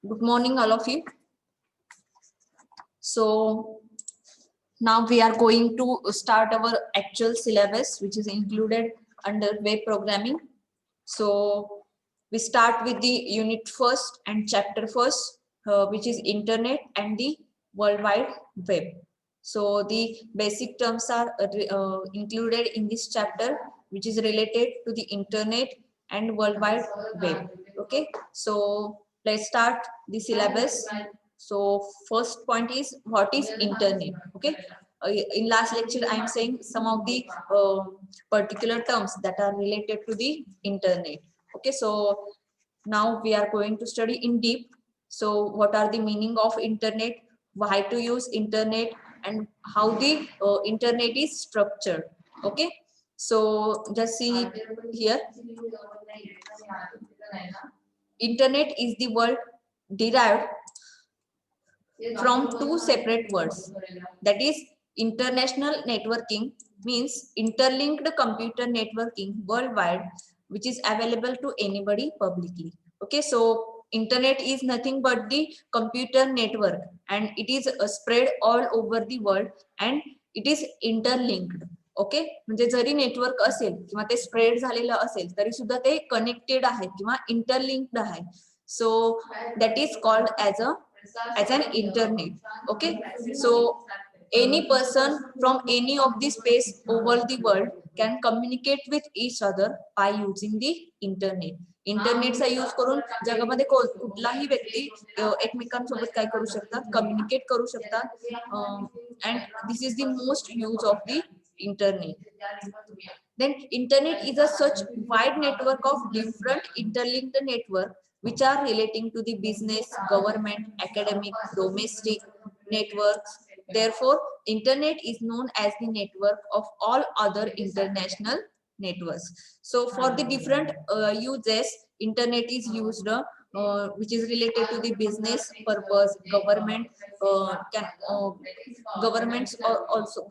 Good morning, all of you. So now we are going to start our actual syllabus, which is included under web programming. So we start with the unit first and chapter first, which is internet and the World Wide Web. So the basic terms are included in this chapter, which is related to the internet and World Wide Web. Okay, so let's start the syllabus. So first point is what is internet. Okay, in last lecture I am saying some of the particular terms that are related to the internet. Okay, so now we are going to study in deep. So what are the meaning of internet, why to use internet, and how the internet is structured. Okay, so just see here. Internet is the word derived from two separate words, that is international networking means interlinked computer networking worldwide, which is available to anybody publicly. Okay, so internet is nothing but the computer network, and it is spread all over the world and it is interlinked. Okay, म्हणजे जरी network असेल किंवा ते spread झालेलं असेल तरी सुद्धा ते connected आहे किंवा इंटरलिंक्ड आहे. So that is called as an internet. Okay, so any person from any of the space over the world can communicate with each other by using the internet. इंटरनेटचा use करून जगामध्ये कुठलाही व्यक्ती एकमेकांसोबत काय करू शकतात, कम्युनिकेट करू शकतात. And this is the most use of the internet. Then internet is a such wide network of different interlinked network which are relating to the business, government, academic, domestic networks. Therefore, internet is known as the network of all other international networks. So for the different uses, internet is used which is related to the business purpose. Governments are also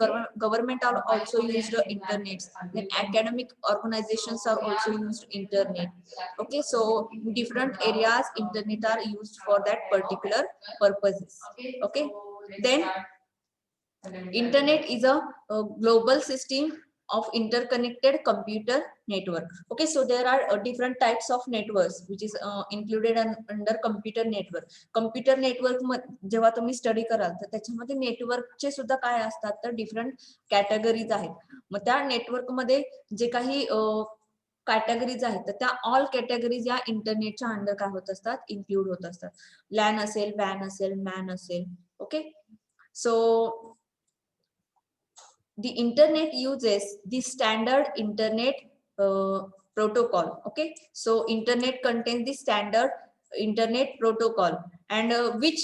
government are also used internet. Then academic organizations are also used internet. Okay, so in different areas internet are used for that particular purposes. Okay, then internet is a global system of interconnected computer network. Okay, so there are different types of networks which is included under computer network. Computer network जेव्हा तुम्ही study कराल तर त्याच्यामध्ये नेटवर्कचे सुद्धा काय असतात तर डिफरंट कॅटेगरीज आहेत. मग त्या नेटवर्क मध्ये जे काही कॅटेगरीज आहेत तर त्या ऑल कॅटेगरीज या इंटरनेटच्या अंडर काय होत असतात, इन्क्लूड होत असतात. लॅन असेल, वॅन असेल, मॅन असेल. Okay, so the internet uses the standard internet protocol. Okay, so internet contains the standard internet protocol, and which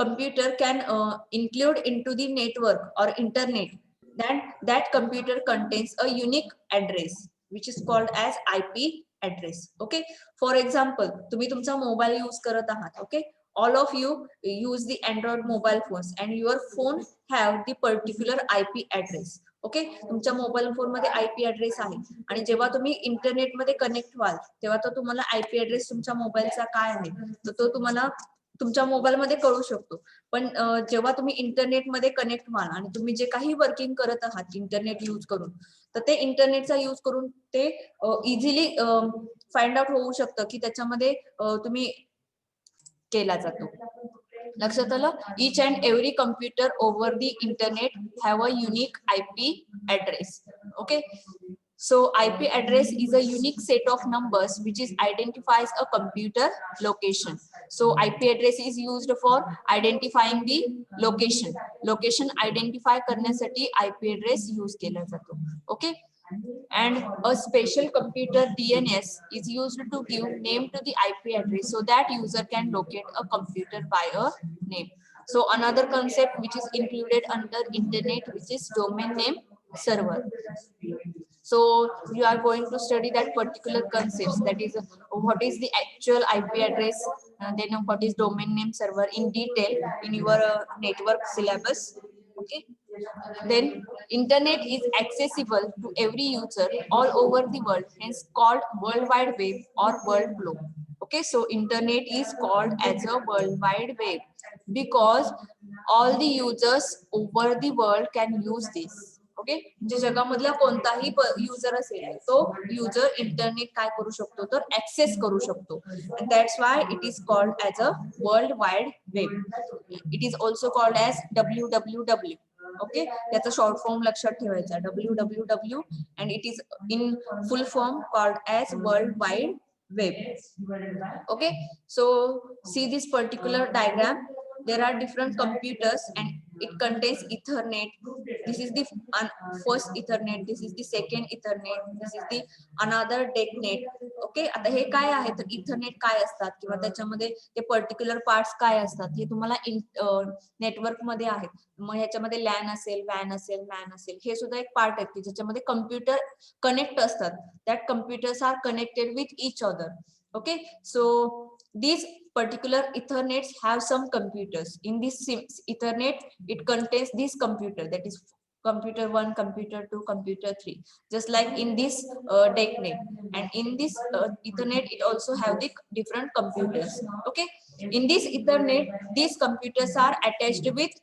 computer can include into the network or internet. Then that computer contains a unique address which is called as IP address. Okay, for example तुम्ही तुमचा mobile use करत आहात. Okay, all of you use the Android mobile phones and your phone have the particular IP address. Okay, तुमच्या mobile phone मध्ये IP address आहे आणि जेव्हा तुम्ही इंटरनेट मध्ये कनेक्ट व्हाल तेव्हा तो तुम्हाला IP ऍड्रेस तुमच्या मोबाईलचा काय आहे तर तो तुम्हाला तुमच्या मोबाईल मध्ये कळू शकतो. पण जेव्हा तुम्ही इंटरनेट मध्ये कनेक्ट व्हाल आणि तुम्ही जे काही वर्किंग करत आहात इंटरनेट यूज करून तर ते इंटरनेटचा यूज करून ते इझिली फाइंड आउट होऊ शकतं की त्याच्यामध्ये तुम्ही केला जातो. लक्षात आलं? Each and every computer over the internet have a unique IP address. Okay, so IP address is a unique set of numbers which is identifies a computer location. So IP address is used for identifying the location. Location identify करण्यासाठी IP address use केला जातो. Okay, and a special computer DNS is used to give name to the IP address so that user can locate a computer by a name. So another concept which is included under internet which is domain name server. So you are going to study that particular concepts, that is what is the actual IP address, then what is domain name server in detail in your network syllabus. Okay, then internet is accessible to every user all over the world, hence called World Wide Web or world globe. Okay, so internet is called as a world wide web because all the users over the world can use this. Okay, म्हणजे जगामधला कोणताही user असेल तो user internet काय करू शकतो तर access करू शकतो. and that's why it is called as a world wide web. it is also called as www. Okay, त्याचा शॉर्ट फॉर्म लक्षात ठेवायचा www and it is in full form called as world wide web. Okay, so see this particular diagram. There are different computers and it contains ethernet. This is the first ethernet, this is the second ethernet, this is the another DECnet. Okay, आता हे काय आहे तर Ethernet काय असतात किंवा त्याच्यामध्ये ते particular parts काय असतात हे तुम्हाला नेटवर्क मध्ये आहेत. मग ह्याच्यामध्ये लॅन असेल, वॅन असेल, मॅन असेल, हे सुद्धा एक पार्ट आहे की ज्याच्यामध्ये कम्प्युटर कनेक्ट असतात. That computers are connected with each other. Okay, so these particular ethernets have some computers. In this ethernet it contains this computer, that is computer 1, computer 2, computer 3, just like in this DECnet. And in this ethernet it also have the different computers. Okay, in this ethernet these computers are attached with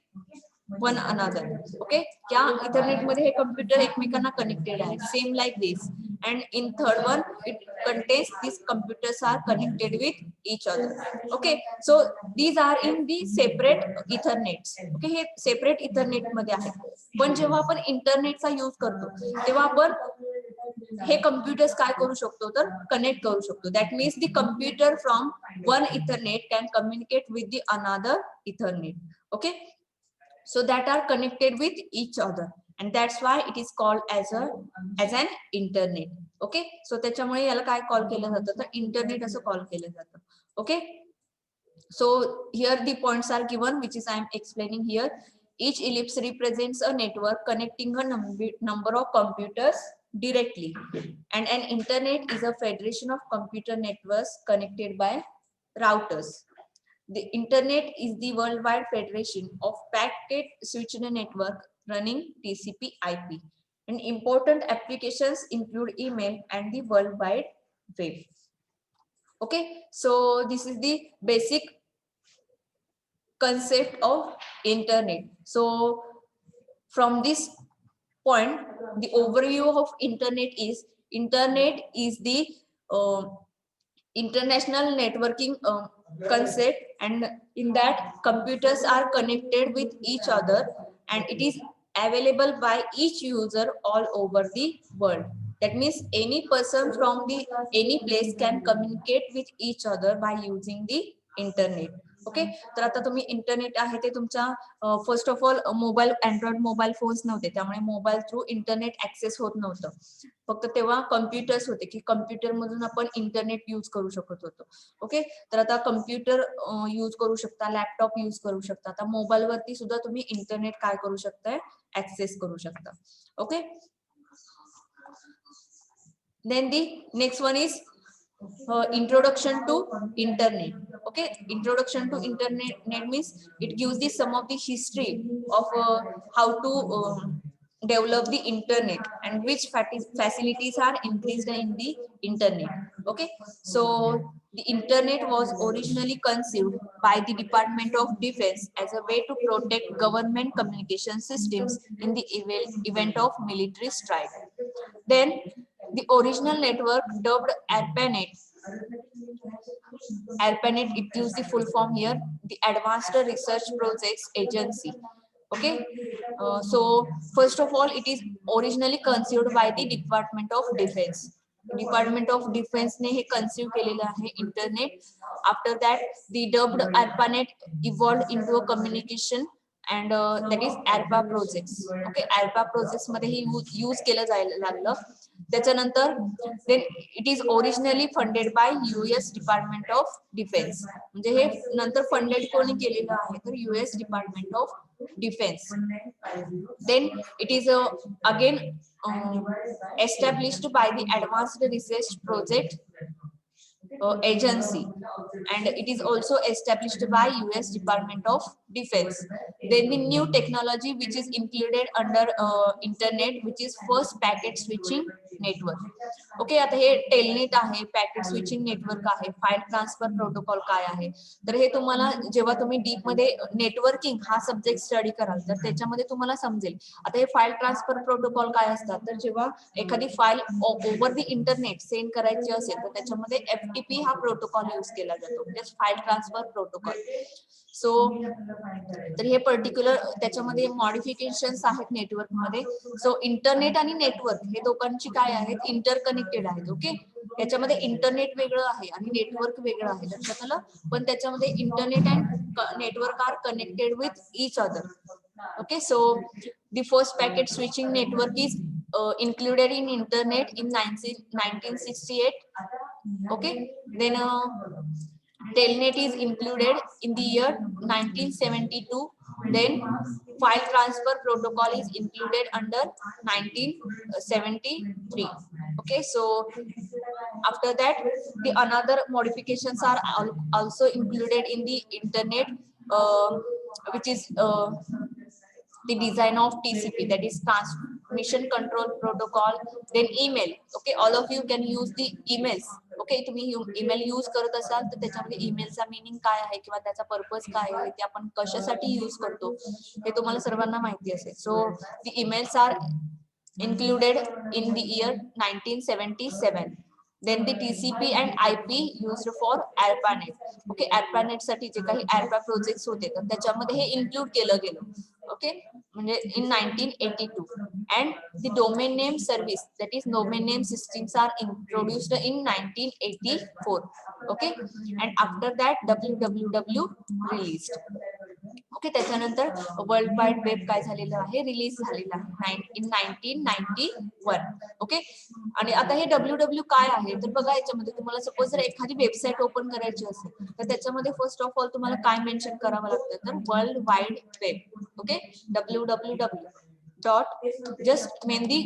one another. Okay, क्या ethernet मध्ये हे computer एकमेकांना connected आहे, same like this. And in third one it contains these computers are connected with each other. Okay, so these are in the separate ethernets. Okay, hey separate ethernet मध्ये आहे. पण जेव्हा आपण इंटरनेटचा use करतो तेव्हा आपण हे कम्प्युटर्स काय करू शकतो तर कनेक्ट करू शकतो. That means the computer from one Ethernet can communicate with the another Ethernet. Okay, so that are connected with each other and that's why it is called as an internet. Okay, so त्याच्यामुळे याला काय call केलं जातं तर internet असं call केलं जातं. Okay, so here the points are given which is I am explaining here. Each ellipse represents a network connecting a number of computers directly, and an internet is a federation of computer networks connected by routers. The internet is the worldwide federation of packet switched network running TCP/IP. And important applications include email and the World Wide Web. Okay, so this is the basic concept of internet. So from this point, the overview of internet is the international networking concept, and in that computers are connected with each other and it is available by each user all over the world. That means any person from the any place can communicate with each other by using the internet. Okay, तर आता तुम्ही internet आहे ते तुमच्या first of all mobile Android mobile phones नव्हते त्यामुळे mobile through internet access होत नव्हतं. फक्त तेव्हा कम्प्युटर्स होते की कम्प्युटर मधून आपण इंटरनेट यूज करू शकत होतो. ओके, तर आता कम्प्युटर यूज करू शकता, लॅपटॉप यूज करू शकता. आता मोबाईल वरती सुद्धा तुम्ही इंटरनेट काय करू शकताय ऍक्सेस करू शकता. Okay, then the next one is introduction to internet. Okay, introduction to internet means it gives the some of the history of how to develop the internet and which facilities are increased in the internet. Okay, so the internet was originally conceived by the Department of Defense as a way to protect government communication systems in the event of military strike. Then the original network dubbed ARPANET. ARPANET, it gives the full form here, the Advanced Research Projects Agency. Okay, so first of all it is originally conceived by the Department of Defense. Department of Defense ने हे conceive केलेलं आहे internet. After that the dubbed ARPANET evolved into a communication and that is ARPA projects. Okay, ARPA projects मध्ये ही use केलं जायला लागलं. त्याच्यानंतर then it is originally funded by US Department of Defense. म्हणजे हे नंतर फंडेड कोणी केलेलं आहे तर US Department of Defense. Then it is again established by the Advanced Research Project Agency, and it is also established by US Department of Defense. Then the new technology which is included under internet, which is first packet switching network. Okay, आता हे telnet आहे, packet switching network आहे, file transfer protocol काय आहे. तर हे तुम्हाला जेव्हा तुम्ही deep मध्ये नेटवर्किंग हा सब्जेक्ट स्टडी कराल तर त्याच्यामध्ये तुम्हाला समजेल. आता हे फाईल ट्रान्सफर प्रोटोकॉल काय असतात, तर जेव्हा एखादी file over the internet send करायची असेल तर त्याच्यामध्ये FTP हा प्रोटोकॉल यूज केला जातो, म्हणजे फाईल ट्रान्सफर प्रोटोकॉल. सो तर हे पर्टिक्युलर त्याच्यामध्ये मॉडिफिकेशन्स आहेत नेटवर्क मध्ये. सो इंटरनेट आणि नेटवर्क हे दोघांची काय आहेत, इंटरकनेक्टेड आहेत. ओके, याच्यामध्ये इंटरनेट वेगळं आहे आणि नेटवर्क वेगळं आहे, लक्षात आलं. पण त्याच्यामध्ये internet and network are connected with each other. Okay, so the first packet switching network is included in internet in 1968. Okay, then telnet is included in the year 1972. Then file transfer protocol is included under 1973. Okay, so after that the another modifications are also included in the internet, which is the design of TCP, that is transmission control protocol. Then email. Okay, all of you can use the emails. Okay, तुम्ही email use करत असाल तर त्याच्यामध्ये ईमेलचा meaning काय आहे किंवा त्याचा purpose काय आहे, ते आपण कशासाठी यूज करतो हे तुम्हाला सर्वांना माहिती असेल. So the emails are included in the year 1977. Then the TCP and IP used for ARPANET. Okay, ARPANET साठी जे काही ARPA प्रोजेक्ट्स होते तर त्याच्यामध्ये हे इन्क्लूड केलं गेलं. ओके, म्हणजे in 1982. And the domain name service, that is domain name systems, are introduced in 1984. Okay, and after that www released. Okay, त्याच्यानंतर world wide web काय झालेलं आहे, रिलीज झालेलं आहे in 1991. ओके, आणि आता हे www काय आहे तर बघा, याच्यामध्ये तुम्हाला सपोज जर एखादी वेबसाईट ओपन करायची असेल तर त्याच्यामध्ये फर्स्ट ऑफ ऑल तुम्हाला काय मेन्शन करावं लागतं, तर world wide web. Okay, www dot just main the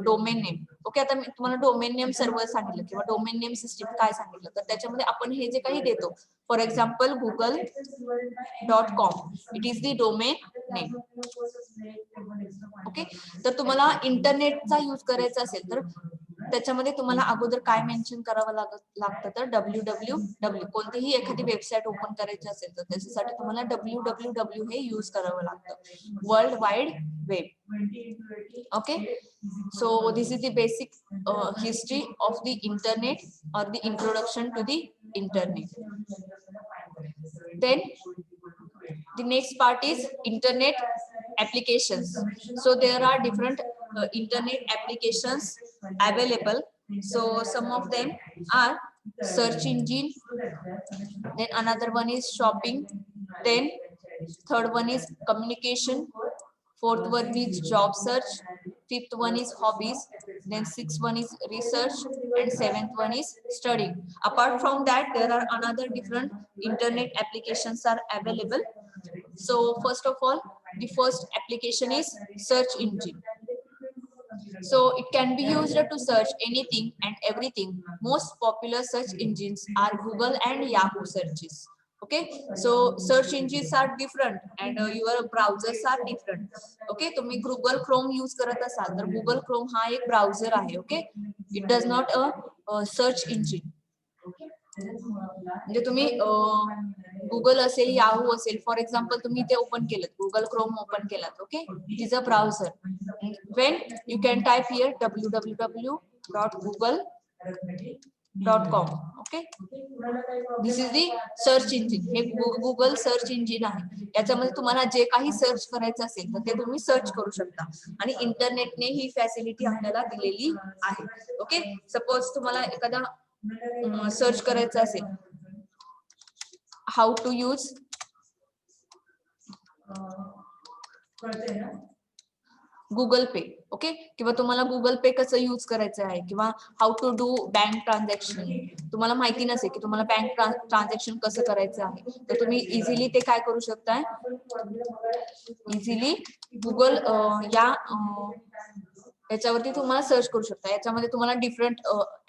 domain name. Okay, आता मी तुम्हाला डोमेन नेम सर्व्हर सांगितलं किंवा डोमेन नेम सिस्टीम काय सांगितलं तर त्याच्यामध्ये आपण हे जे काही देतो, for example google.com, it is the domain name. Okay, तर तुम्हाला इंटरनेटचा यूज करायचा असेल तर त्याच्यामध्ये तुम्हाला अगोदर काय मेन्शन करावं लागतं, तर www. कोणतीही एखादी वेबसाईट ओपन करायची असेल तर त्याच्यासाठी तुम्हाला www हे यूज करावं लागतं, world wide web. Okay, so this is the basic history of the internet or the introduction to the internet. Then the next part is internet applications. So there are different internet applications available. So some of them are search engine, then another one is shopping, then third one is communication, fourth one is job search, fifth one is hobbies, then sixth one is research, and seventh one is studying. Apart from that, there are another different internet applications are available. So first of all, the first application is search engine. So it can be used to search anything and everything. Most popular search engines are Google and Yahoo searches. Okay, so search engines are different and your browsers are different. Okay, तुम्ही Google Chrome use करत असाल तर Google Chrome हा एक browser आहे. Okay, it does not a search engine. म्हणजे तुम्ही Google असेल, याहू असेल, फॉर एक्झाम्पल तुम्ही ते ओपन केलं, गुगल क्रोम ओपन केलात. Okay, it is a browser. When you can type here www.google.com. Okay, this is the search engine. हे Google search engine आहे. याच्यामध्ये तुम्हाला जे काही सर्च करायचं असेल तर ते तुम्ही सर्च करू शकता आणि इंटरनेटने ही फॅसिलिटी आपल्याला दिलेली आहे. ओके, सपोज तुम्हाला एखादा सर्च करायचं असेल, how to use Google Pay. Okay, किंवा तुम्हाला गुगल पे कसं यूज करायचं आहे किंवा how to do bank transaction तुम्हाला माहिती नसेल की तुम्हाला बँक ट्रान्झॅक्शन कसं करायचं आहे तर तुम्ही इझिली ते काय करू शकताय, इझिली गुगल या याच्यावरती तुम्हाला सर्च करू शकता. याच्यामध्ये तुम्हाला डिफरंट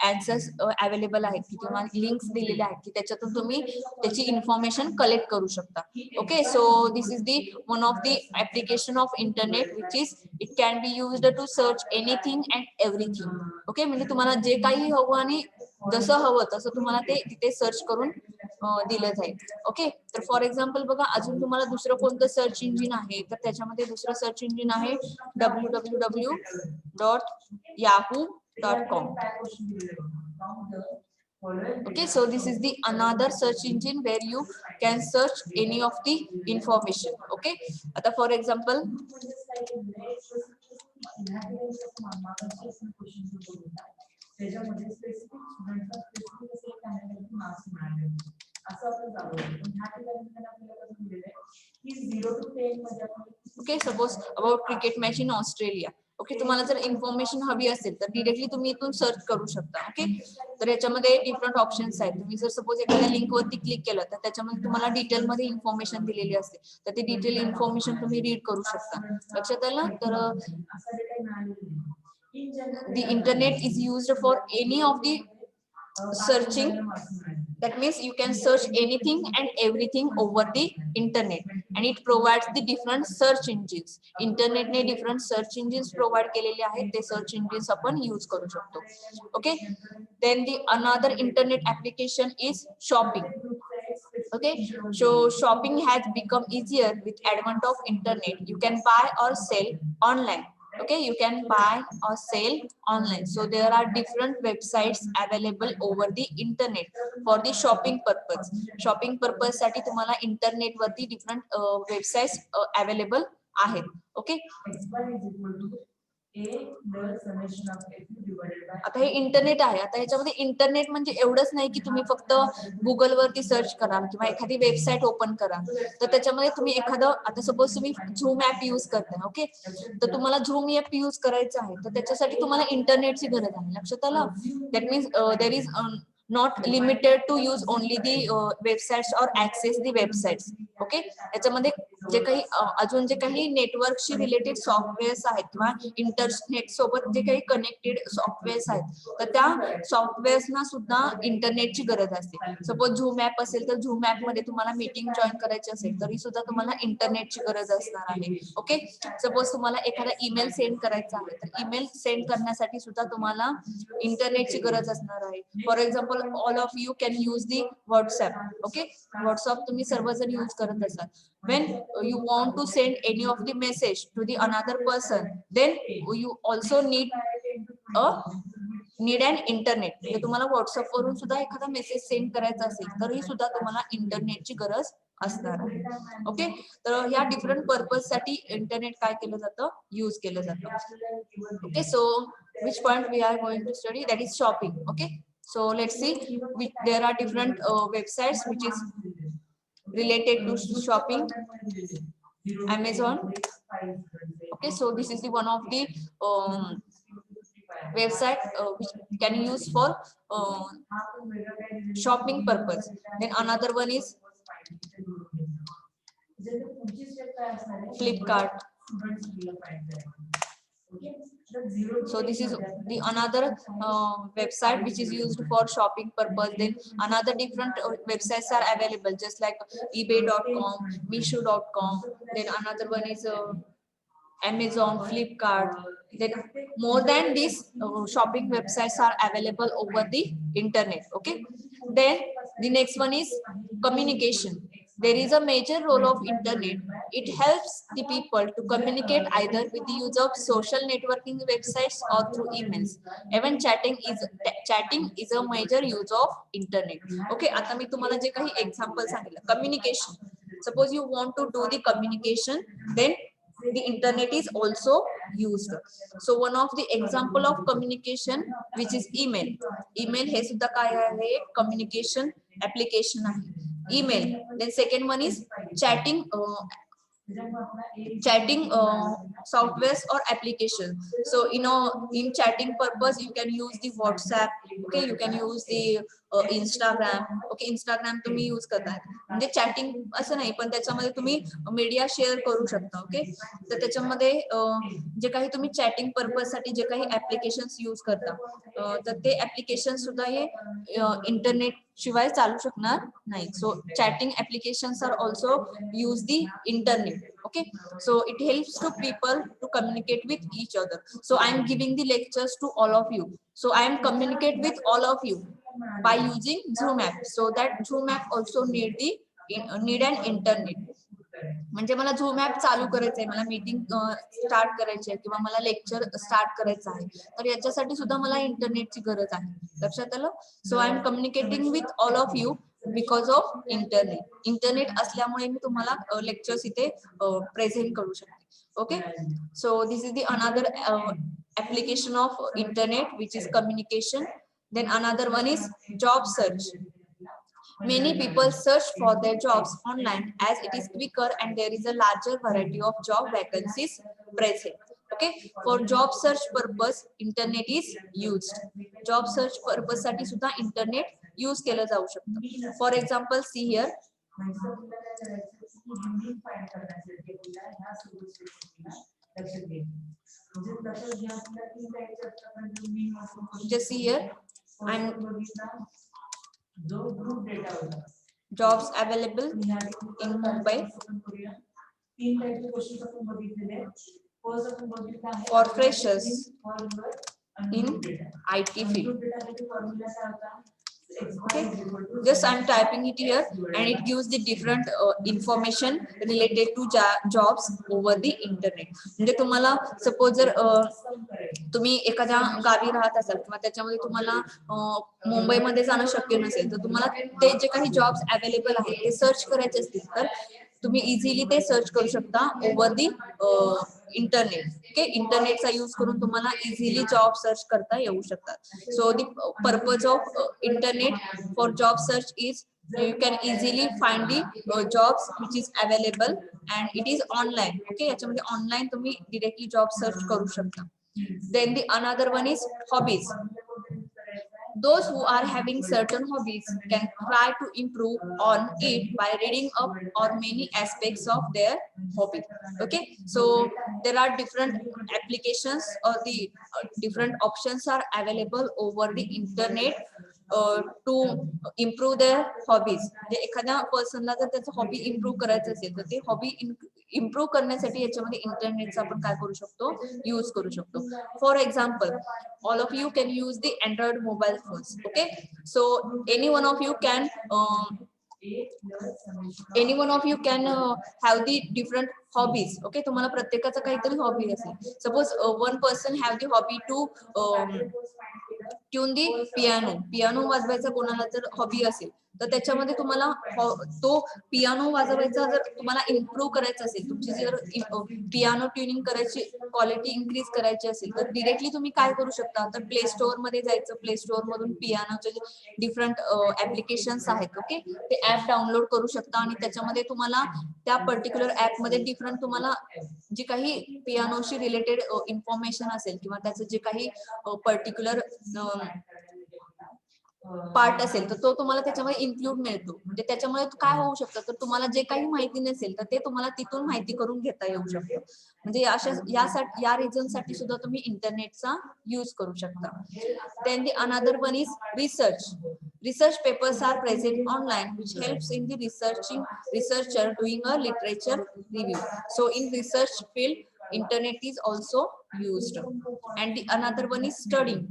ऍन्सर्स अवेलेबल आहेत की तुम्हाला लिंक्स दिलेले आहेत की त्याच्यातून तुम्ही त्याची इन्फॉर्मेशन कलेक्ट करू शकता. Okay, so this is the one of the application of internet which is it can be used to search anything and everything. Okay, म्हणजे तुम्हाला जे काही हवं आणि जसं हवं तसं तुम्हाला ते तिथे सर्च करून दिलं जाईल. ओके, तर फॉर एक्झाम्पल बघा, अजून तुम्हाला दुसरं कोणतं सर्च इंजिन आहे, तर त्याच्यामध्ये दुसरं सर्च इंजिन आहे www.yahoo.com. Okay, so this is the another search engine where you can search any of the information. Okay, आता for example okay, suppose about cricket match in Australia. Okay, तुम्हाला जर information हवी असेल तर directly तुम्ही इथून search करू शकता. ओके, तर याच्यामध्ये डिफरंट ऑप्शन्स आहेत. तुम्ही जर सपोज एखाद्या लिंक वरती क्लिक केलं तर त्याच्यामध्ये तुम्हाला डिटेल मध्ये इन्फॉर्मेशन दिलेली असते, तर ती डिटेल इन्फॉर्मेशन तुम्ही रीड करू शकता. लक्षात आलं? तर the internet is used for any of the searching. That means you can search anything and everything over the internet, and it provides the different search engines. Internet ने different search engines provide केलेले आहेत, ते search engines आपण use करू शकतो. Okay, then the another internet application is shopping. Okay, so shopping has become easier with advent of internet. You can buy or sell online. Okay, you can buy or sell online. So there are different websites available over the internet for the shopping purpose. Shopping purpose साठी तुम्हाला internet वरती different websites available आहेत. Okay, आता हे internet आहे. आता ह्याच्यामध्ये internet म्हणजे एवढंच नाही की तुम्ही फक्त गुगल वरती सर्च करा किंवा एखादी वेबसाईट ओपन करा, तर त्याच्यामध्ये तुम्ही एखादं, आता सपोज तुम्ही झूम ऍप युज करताय. ओके, तर तुम्हाला झूम ऍप युज करायचं आहे, तर त्याच्यासाठी तुम्हाला इंटरनेटची गरज आहे. लक्षात आलं? That means there is not limited to use only the websites or access the websites. Okay, याच्यामध्ये जे काही अजून जे काही नेटवर्कशी रिलेटेड सॉफ्टवेअर्स आहेत किंवा इंटरनेट सोबत जे काही कनेक्टेड सॉफ्टवेअर्स आहेत, तर त्या सॉफ्टवेअर्सना सुद्धा इंटरनेटची गरज असते. सपोज झूम ऍप असेल तर झूम ऍप मध्ये तुम्हाला मीटिंग जॉईन करायची असेल तरी सुद्धा तुम्हाला इंटरनेटची गरज असणार आहे. ओके, सपोज तुम्हाला एखादा ईमेल सेंड करायचा आहे, तर ईमेल सेंड करण्यासाठी सुद्धा तुम्हाला इंटरनेटची गरज असणार आहे. For example all of you can use the WhatsApp. Okay, WhatsApp तुम्ही सर्वजण यूज करत असाल. When you want to send any of the message to the another person, then you also need an internet. म्हणजे तुम्हाला WhatsApp वरून सुद्धा एखादा message send करायचा असेल तरी सुद्धा तुम्हाला इंटरनेटची गरज असणार आहे. ओके, तर ह्या डिफरंट पर्पज साठी इंटरनेट काय केलं जातं, यूज केलं जातं. Okay, so which point we are going to study, that is shopping. Okay, so let's see, there are different websites which is related to shopping. Amazon. Okay, so this is the one of the website which can use for shopping purpose. Then another one is Flipkart. So this is the another website which is used for shopping purpose. Then another different websites are available, just like ebay.com, meesho.com. Then another one is Amazon, Flipkart. Then more than these shopping websites are available over the internet. Okay, then the next one is communication. There is a major role of internet. It helps the people to communicate either with the use of social networking websites or through emails. Even chatting is a major use of internet. Okay, आता मी तुम्हाला जे काही example सांगितलं, communication. Suppose you want to do the communication, then the internet is also used. So one of the example of communication which is email. Email हे सुद्धा काय आहे, communication application आहे, email. Then second one is chatting softwares or application. So in chatting purpose you can use the WhatsApp. Okay, you can use the Instagram. Okay, Instagram तुम्ही use करताय म्हणजे chatting असं नाही, पण त्याच्यामध्ये तुम्ही मीडिया शेअर करू शकता. ओके, तर त्याच्यामध्ये जे काही तुम्ही चॅटिंग पर्पज साठी जे काही ऍप्लिकेशन्स यूज करता, तर ते ऍप्लिकेशन सुद्धा हे इंटरनेट शिवाय चालू शकणार नाही. So chatting applications are also use the internet. Okay, so it helps to people to communicate with each other. So I am giving the lectures to all of you, so I am communicate with all of you by using Zoom app. So that Zoom app also need an internet. म्हणजे मला झूम app चालू करायचं आहे, मला meeting start करायची आहे किंवा मला लेक्चर स्टार्ट करायचं आहे, तर याच्यासाठी सुद्धा मला इंटरनेटची गरज आहे. लक्षात आलं? So I am communicating with all of you because of internet. Internet असल्यामुळे मी तुम्हाला लेक्चर्स इथे प्रेझेंट करू शकते. Okay, so this is the another application of internet, which is communication. Then another one is job search. Many people search for their jobs online as it is quicker and there is a larger variety of job vacancies present. Okay, for job search purpose internet is used. Job search purpose साठी सुद्धा internet use केलं जाऊ शकतं. For example, see here. Just see here, and jobs available in Mumbai for freshers in IT field. Okay, just I'm typing it here and it gives the different information related to jobs over the internet. म्हणजे तुम्हाला suppose जर तुम्ही एखाद्या Gavi राहत असाल किंवा त्याच्यामध्ये तुम्हाला मुंबईमध्ये जाणं शक्य नसेल, तर तुम्हाला ते जे काही जॉब्स अवेलेबल आहेत ते सर्च करायचे असतील तर तुम्ही इझिली ते सर्च करू शकता ओव्हर दी इंटरनेट. ओके, इंटरनेटचा यूज करून तुम्हाला इझिली जॉब सर्च करता येऊ शकतात. So the purpose of internet for job search is you can easily find the jobs which is available and it is online. Okay, याच्यामध्ये online तुम्ही directly job search करू शकता. Then the another one is hobbies. Those who are having certain hobbies can try to improve on it by reading up on many aspects of their hobby. Okay, so there are different applications or the different options are available over the internet to improve their hobbies. म्हणजे एखाद्या पर्सनला जर त्याचं hobby improve करायचं असेल तर ते hobby improve करण्यासाठी याच्यामध्ये इंटरनेटचा आपण काय करू शकतो, यूज करू शकतो. For example, all of you can use the Android mobile phones. Okay, so any one of you can have the different hobbies. Okay, तुम्हाला प्रत्येकाचा काहीतरी हॉबी असेल. Suppose one person have the hobby to tune the piano वाजवायचा कोणाला जर hobby असेल तर त्याच्यामध्ये तुम्हाला तो पियानो वाजवायचा जर तुम्हाला इम्प्रूव्ह करायचा असेल, तुमची जर पियानो ट्युनिंग करायची क्वालिटी इन्क्रीज करायची असेल तर डिरेक्टली तुम्ही काय करू शकता, तर प्ले स्टोअर मध्ये जायचं, प्ले स्टोअर मधून पियानोचे डिफरंट ऍप्लिकेशन्स आहेत. ओके, ते ऍप डाउनलोड करू शकता आणि त्याच्यामध्ये तुम्हाला त्या पर्टिक्युलर ऍप मध्ये डिफरंट तुम्हाला जी काही पियानोशी रिलेटेड इन्फॉर्मेशन असेल किंवा त्याचं जे काही पर्टिक्युलर पार्ट असेल तर तो तुम्हाला त्याच्यामध्ये इन्क्लूड मिळतो. म्हणजे त्याच्यामुळे काय होऊ शकतं, तर तुम्हाला जे काही माहिती नसेल तर ते तुम्हाला तिथून माहिती करून घेता येऊ शकतं. म्हणजे या रिझन साठी सुद्धा तुम्ही इंटरनेटचा यूज करू शकता. Then the another one is research. Research papers are present online which helps in the researcher doing a literature review. So in research field internet is also used. And the another one is studying.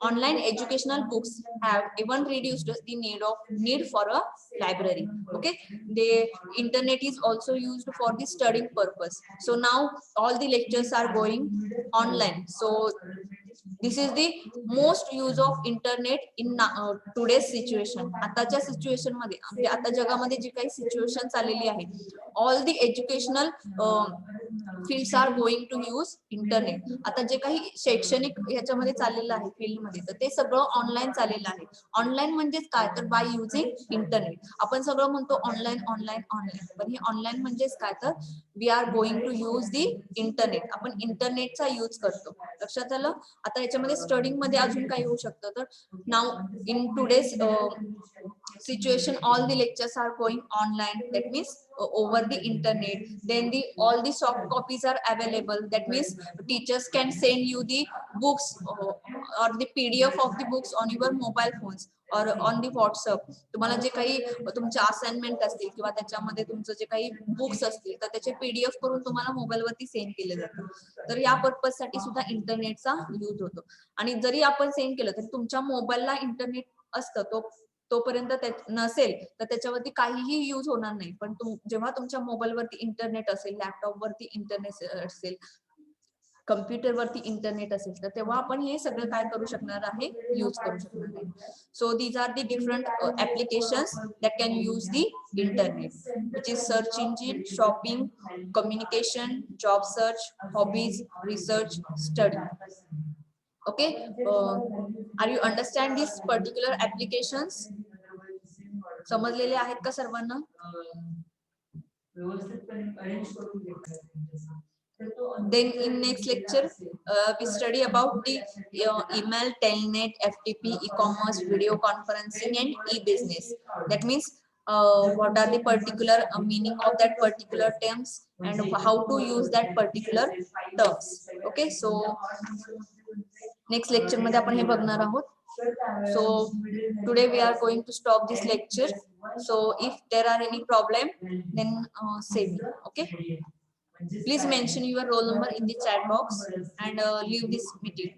Online educational books have even reduced the need for a library. Okay, the internet is also used for the studying purpose. So now all the lectures are going online. So this is the most use of internet in today's situation. आताच्या situation मध्ये म्हणजे आता जगामध्ये जी काही situation चाललेली आहे, all the educational fields are going to use internet. आता जे काही शैक्षणिक ह्याच्यामध्ये चाललेलं आहे फील्ड मध्ये तर ते सगळं ऑनलाईन चाललेलं आहे. ऑनलाईन म्हणजेच काय, तर बाय युजिंग इंटरनेट. आपण सगळं म्हणतो ऑनलाईन ऑनलाईन ऑनलाईन, पण हे ऑनलाईन म्हणजेच काय, तर we are going to use the internet. आपण इंटरनेटचा यूज करतो. लक्षात आलं? आता याच्यामध्ये स्टडिंग मध्ये अजून काय होऊ शकतं, तर नाव in today's situation, all the lectures are going online, that means over the internet. Then the all the soft copies are available, that means teachers can send you the books or the PDF of the books on your mobile phones or on the WhatsApp. तुम्हाला जे काही तुमचे assignment असतील किंवा त्याच्यामध्ये तुमचं जे काही books असतील तर त्याचे PDF करून तुम्हाला मोबाईल वरती सेंड केले जातात. तर या पर्पज साठी सुद्धा इंटरनेटचा यूज होतो. आणि जरी आपण सेंड केलं तरी तुमच्या मोबाईलला इंटरनेट असतं, तोपर्यंत नसेल तर त्याच्यावरती काहीही यूज होणार नाही. पण जेव्हा तुमच्या मोबाईल वरती इंटरनेट असेल, लॅपटॉप वरती इंटरनेट असेल, कम्प्युटर वरती इंटरनेट असेल तर तेव्हा आपण हे सगळं काय करू शकणार आहे, यूज करू शकणार आहे. So these are the different applications that can use the internet, which is search engine, shopping, communication, job search, hobbies, research, study. Okay, are you understand these particular applications? समजलेले आहेत का सर्वांना? Then in next lecture we study about the email, telnet, FTP, e-commerce, video conferencing and e-business. That means what are the particular meaning of that particular terms and how to use that particular terms. Okay, so next lecture मध्ये आपण हे बघणार आहोत. So today we are going to stop this lecture. So if there are any problem, then say me. Okay, please mention your roll number in the chat box and leave this meeting.